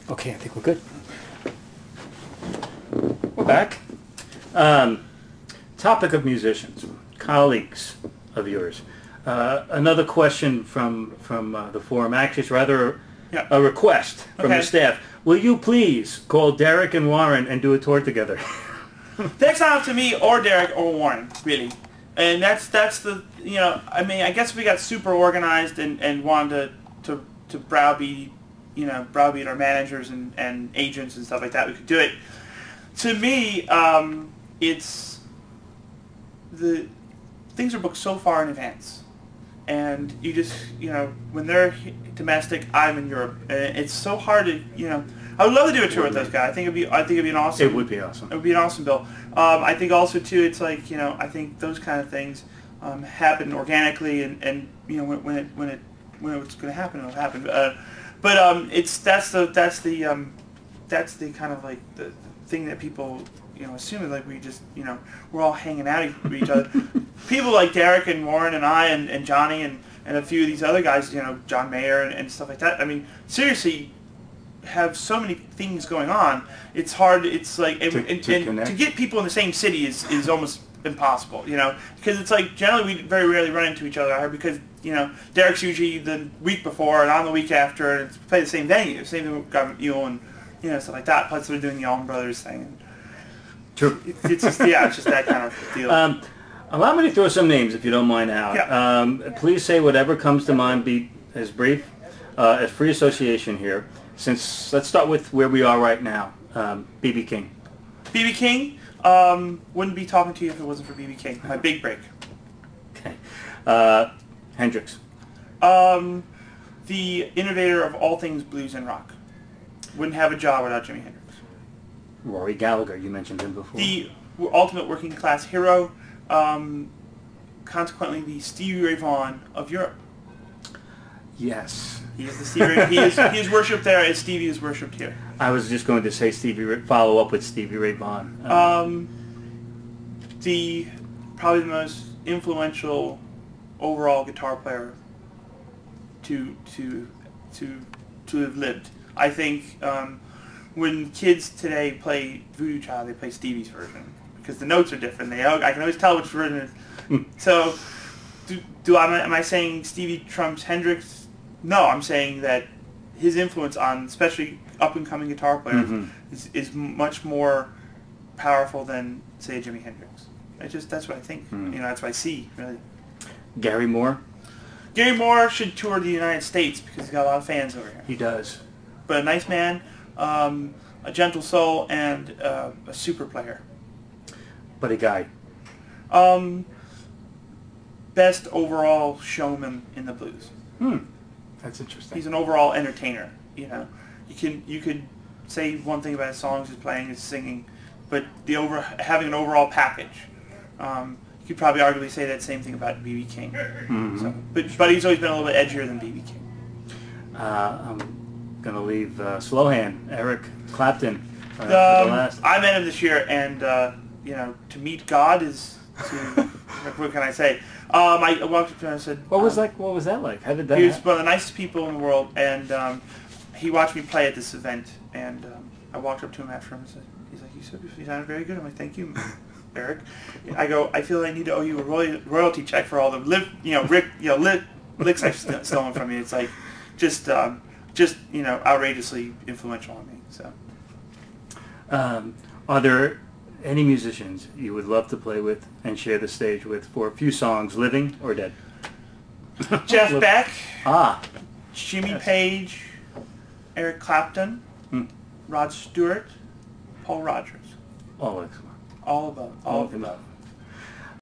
Okay, I think we're good. We're back. Topic of musicians, colleagues of yours. Another question from the forum. Actually, it's rather a request from the staff. Will you please call Derek and Warren and do a tour together? That's not up to me or Derek or Warren, really. And that's the, you know, I mean, I guess we got super organized and wanted to browbeat, browbeat our managers and agents and stuff like that. We could do it. To me, it's the things are booked so far in advance, and you just, when they're domestic, I'm in Europe, and it's so hard to, I would love to do a tour with those guys. I think it'd be an awesome. It would be awesome. It would be an awesome bill. I think also too, it's like, I think those kind of things happen organically, and when it's going to happen, it'll happen. But that's the kind of like the thing that people assume, like we just we're all hanging out with each other. People like Derek and Warren and I and Johnny and a few of these other guys, John Mayer and stuff like that. I mean, seriously, have so many things going on. It's hard. It's like to get people in the same city is almost impossible. Because it's like generally we very rarely run into each other because Derek's usually the week before and I'm the week after, and it's play the same venue, same thing with Government Mule and stuff like that. Plus they're doing the Allman Brothers thing. And true. It's just that kind of deal. Allow me to throw some names, if you don't mind, out. Yeah. Please say whatever comes to mind. Be as brief as free association here. Since let's start with where we are right now. B.B. King. B.B. King wouldn't be talking to you if it wasn't for B.B. King. My big break. Okay. Hendrix. The innovator of all things blues and rock. Wouldn't have a job without Jimi Hendrix. Rory Gallagher. You mentioned him before. The ultimate working class hero. Consequently, the Stevie Ray Vaughan of Europe. Yes. He is the Stevie Ray, he is worshipped there as Stevie is worshipped here. I was just going to say follow up with Stevie Ray Vaughan. Probably the most influential overall guitar player to have lived. I think when kids today play Voodoo Child, they play Stevie's version because the notes are different. I can always tell which version it is. So, am I saying Stevie trumps Hendrix? No, I'm saying that his influence on especially up-and-coming guitar players is much more powerful than, say, Jimi Hendrix. That's what I think. That's what I see, really. Gary Moore? Gary Moore should tour the United States because he's got a lot of fans over here. He does. But a nice man, a gentle soul, and a super player. But a guy. Best overall showman in the blues. That's interesting. He's an overall entertainer. You could say one thing about his songs, his playing, his singing, but having an overall package. You could probably arguably say that same thing about B.B. King. So, but he's always been a little bit edgier than B.B. King. I'm gonna leave Slowhand, Eric Clapton. For the last. I met him this year, and to meet God is what can I say? I walked up to him and I said, What was that like? How did that He was happen? one of the nicest people in the world, and he watched me play at this event, and I walked up to him after him and said, he's like, you sounded very good. I'm like, thank you, Eric. I go, I feel I need to owe you a royalty check for all the licks I've stolen from you. It's like just outrageously influential on me. So, are there any musicians you would love to play with and share the stage with for a few songs, living or dead? Jeff Beck, Jimmy Page, Eric Clapton, Rod Stewart, Paul Rogers. All excellent. All above.